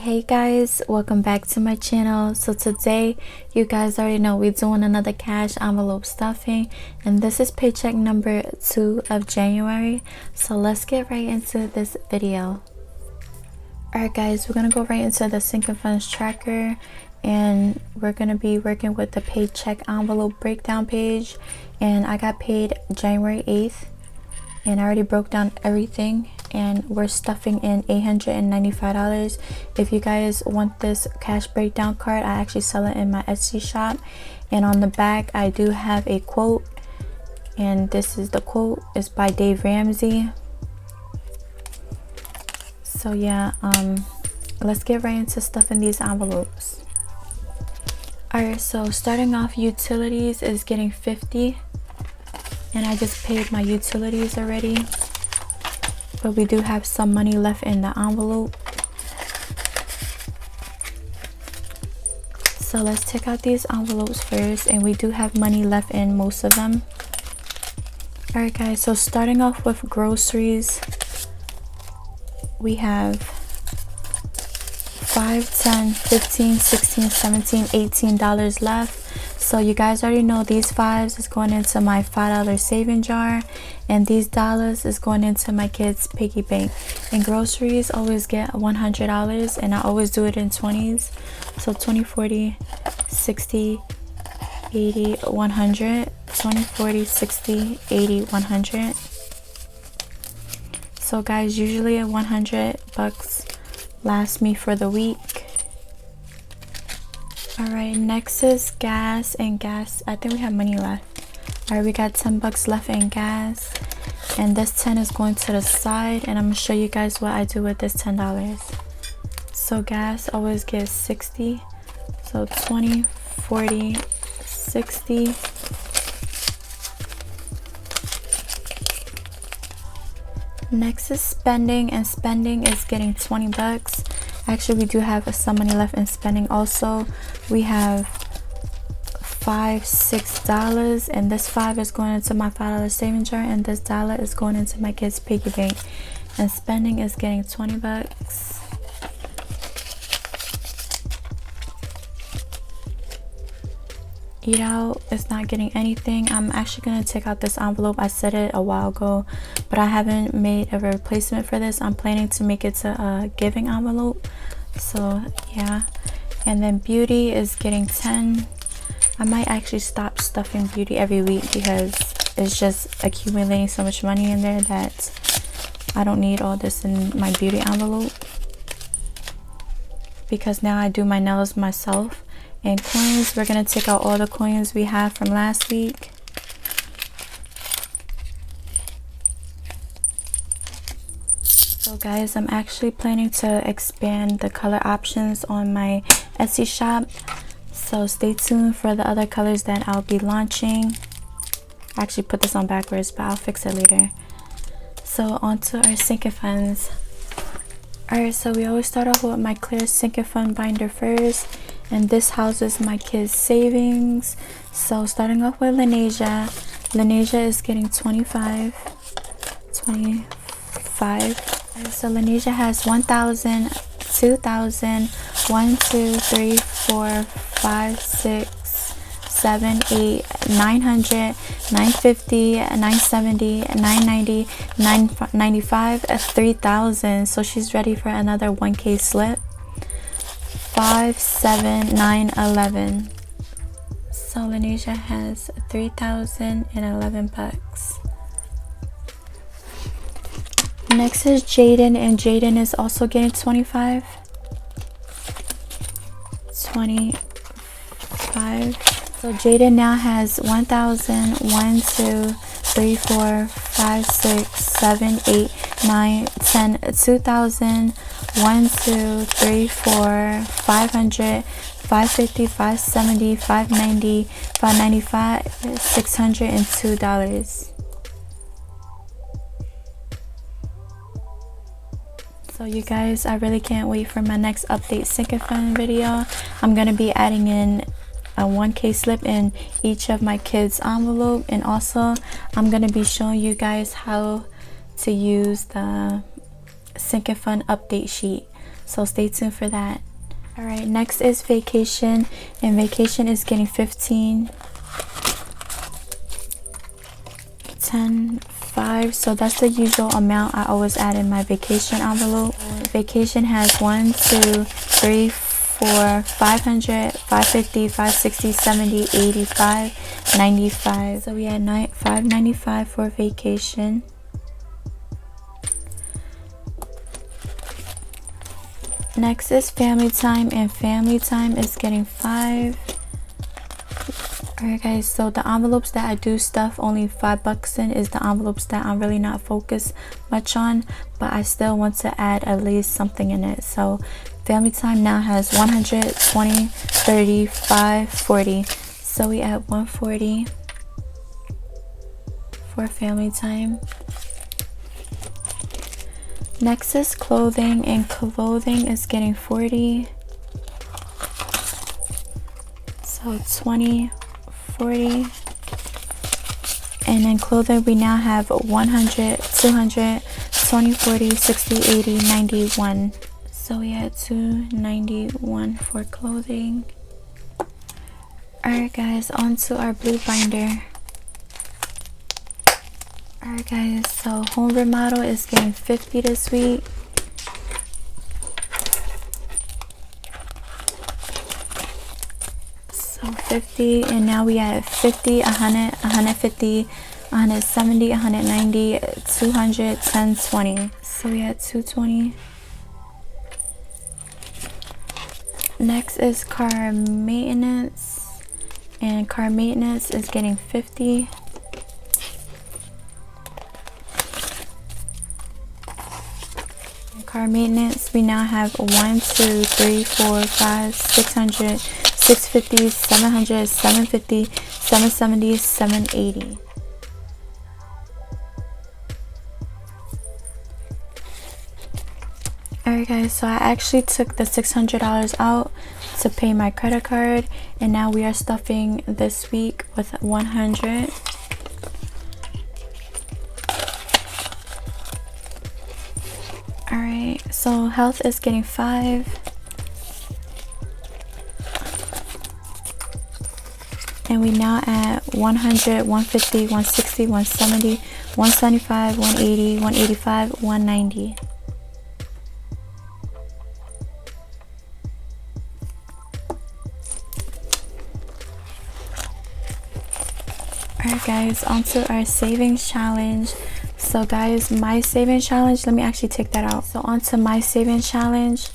Hey guys, welcome back to my channel. So today, you guys already know we're doing another cash envelope stuffing, and this is paycheck number 2 of January. So let's get right into this video. Alright guys, we're gonna go right into the sinking funds tracker, and we're gonna be working with the paycheck envelope breakdown page. And I got paid January 8th, and I already broke down everything, and we're stuffing in $895. If you guys want this cash breakdown card, I actually sell it in my Etsy shop, and on the back I do have a quote, and this is the quote. It's by Dave Ramsey. So yeah, let's get right into stuffing these envelopes. Alright, so starting off, utilities is getting $50, and I just paid my utilities already, but we do have some money left in the envelope. So let's take out these envelopes first, and we do have money left in most of them. Alright guys, so starting off with groceries, we have $5, $10, $15, $16, $17, $18 left. So you guys already know these $5s is going into my $5 saving jar, and these dollars is going into my kids' piggy bank. And groceries always get $100, and I always do it in 20s. So 20, 40, 60, 80, 100, 20, 40, 60, 80, 100. So guys, usually $100 lasts me for the week. Alright, next is gas, and gas, I think we have money left. Alright, we got $10 left in gas, and this 10 is going to the side, and I'm going to show you guys what I do with this $10. So gas always gets 60, so 20, 40, 60. Next is spending, and spending is getting $20. Actually, we do have some money left in spending also. We have $5, $6, and this $5 is going into my $5 saving jar, and this dollar is going into my kids' piggy bank. And spending is getting $20. Eat out is not getting anything. I'm actually going to take out this envelope. I said it a while ago, but I haven't made a replacement for this. I'm planning to make it to a giving envelope. So yeah. And then beauty is getting 10. I might actually stop stuffing beauty every week because it's just accumulating so much money in there that I don't need all this in my beauty envelope, because now I do my nails myself. And coins, we're going to take out all the coins we have from last week. So guys, I'm actually planning to expand the color options on my Etsy shop, so stay tuned for the other colors that I'll be launching. I actually put this on backwards, but I'll fix it later. So onto our sinking funds. Alright, so we always start off with my clear sinking fund binder first, and this houses my kids' savings. So starting off with Lanesia is getting 25. So Lanesia has 1,000, 2,000, 1, 2, 3, 4, 5, 6, 7, 8, 900, 950, 970, 990, 995, 3,000. So she's ready for another 1K slip. 5, 7, 9, 11. So Lanesia has $3,011. Next is Jaden, and Jaden is also getting 25. 25. So Jaden now has 1,000, 1, 2, 3, 4, 5, 6, 7, 8, 9, 10, 2,000, 1, 2, 3, 4, 500, 550, 570, 590, 595, $602. So you guys, I really can't wait for my next update sinking fund video. I'm gonna be adding in a 1K slip in each of my kids' envelope, and also I'm gonna be showing you guys how to use the sinking fund update sheet. so stay tuned for that. All right, next is vacation, and vacation is getting 15, 10, 5. So that's the usual amount I always add in my vacation envelope. Vacation has 1, 2, 3, 4, 500, 550, 560, 70, 85, 95. So we had 595 for vacation. Next is family time, and family time is getting 5. Alright guys, so the envelopes that I do stuff only $5 in is the envelopes that I'm really not focused much on, but I still want to add at least something in it. So family time now has 100, 20, 30, 5, 40. So we add 140 for family time. Next is clothing, and clothing is getting 40. So 20, 40. And then clothing we now have 100, 200, 20, 40, 60, 80, 91. So we had 291 for clothing. Alright guys, on to our blue binder. Alright guys, so home remodel is getting 50 this week. So 50, and now we have 50, 100, 150, 170, 190, 200, 10, 20. So we had 220. Next is car maintenance, and car maintenance is getting 50. Car maintenance we now have 1, 2, 3, 4, 5, 600, 650, 700, 750, 770, 780. Alright guys, so I actually took the $600 out to pay my credit card, and now we are stuffing this week with 100. Alright, so health is getting 5. And we now at 100, 150, 160, 170, 175, 180, 185, 190. Alright guys, on to our savings challenge. So guys, my savings challenge, let me actually take that out. So on to my savings challenge.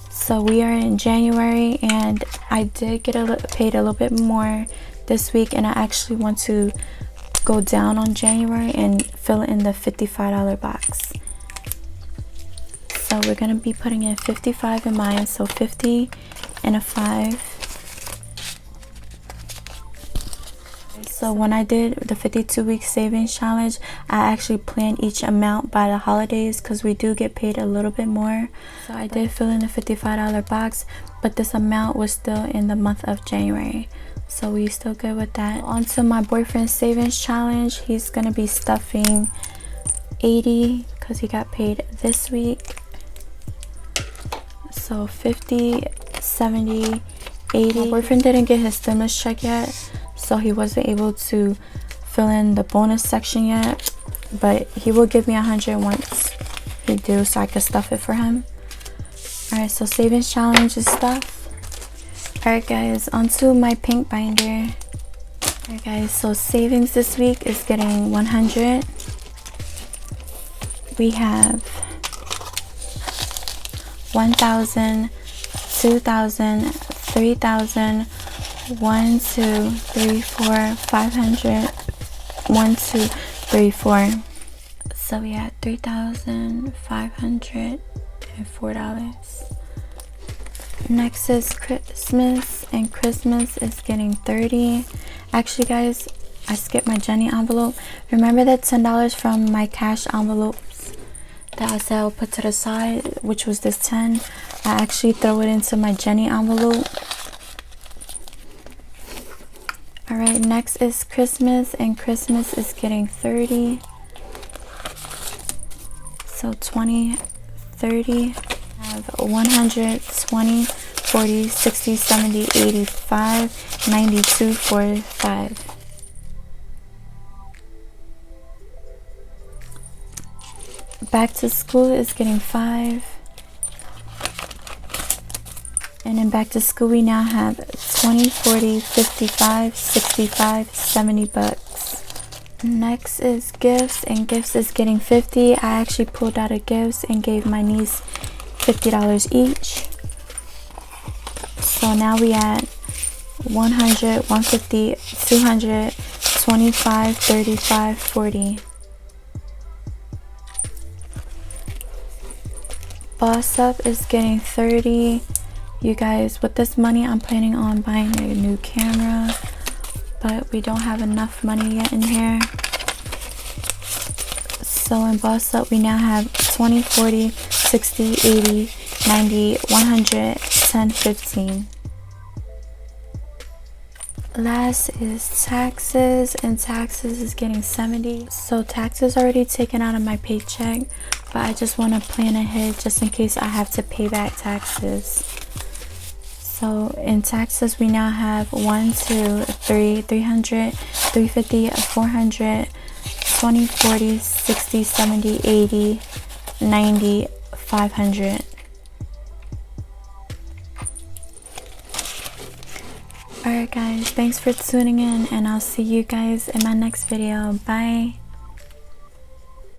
So we are in January, and I did get paid a little bit more this week, and I actually want to go down on January and fill in the $55 box. So we're going to be putting in 55 in mine, so 50 and a 5. So when I did the 52-week savings challenge, I actually planned each amount by the holidays because we do get paid a little bit more. So I did fill in the $55 box, but this amount was still in the month of January. So we still good with that. On to my boyfriend's savings challenge. He's going to be stuffing 80 because he got paid this week. So 50, 70, 80. My boyfriend didn't get his stimulus check yet, so he wasn't able to fill in the bonus section yet, but he will give me 100 once he do, so I can stuff it for him. Alright, so savings challenge is stuff. Alright guys, onto my pink binder. Alright guys, so savings this week is getting 100. We have 1,000, 2,000, 3,000, 1, 2, 3, 4, 500, 1, 2, 3, 4. So we had $3,504. Next is Christmas, and Christmas is getting 30. Actually guys, I skipped my Jenny envelope. Remember that $10 from my cash envelopes that I said I'll put to the side, which was this 10? I actually throw it into my Jenny envelope. Alright, next is Christmas, and Christmas is getting 30. So 20, 30. have 100, 20, 40, 60, 70, 85, 92, 45. Back to school is getting 5. And then back to school we now have 20, 40, 55, 65, 70 bucks. Next is gifts, and gifts is getting 50. I actually pulled out a gifts and gave my niece $50 each. So now we at 100, 150, 200, 25, 35, 40. Boss Up is getting 30. You guys, with this money I'm planning on buying a new camera, but we don't have enough money yet in here. So in Boss Up we now have 20, 40, 60, 80, 90, 100, 10, 15. Last is taxes, and taxes is getting 70. So taxes already taken out of my paycheck, but I just want to plan ahead just in case I have to pay back taxes. So in taxes we now have 1, 2, 3, 300, 350, 400, 20, 40, 60, 70, 80, 90, 500. Alright guys, thanks for tuning in, and I'll see you guys in my next video. Bye.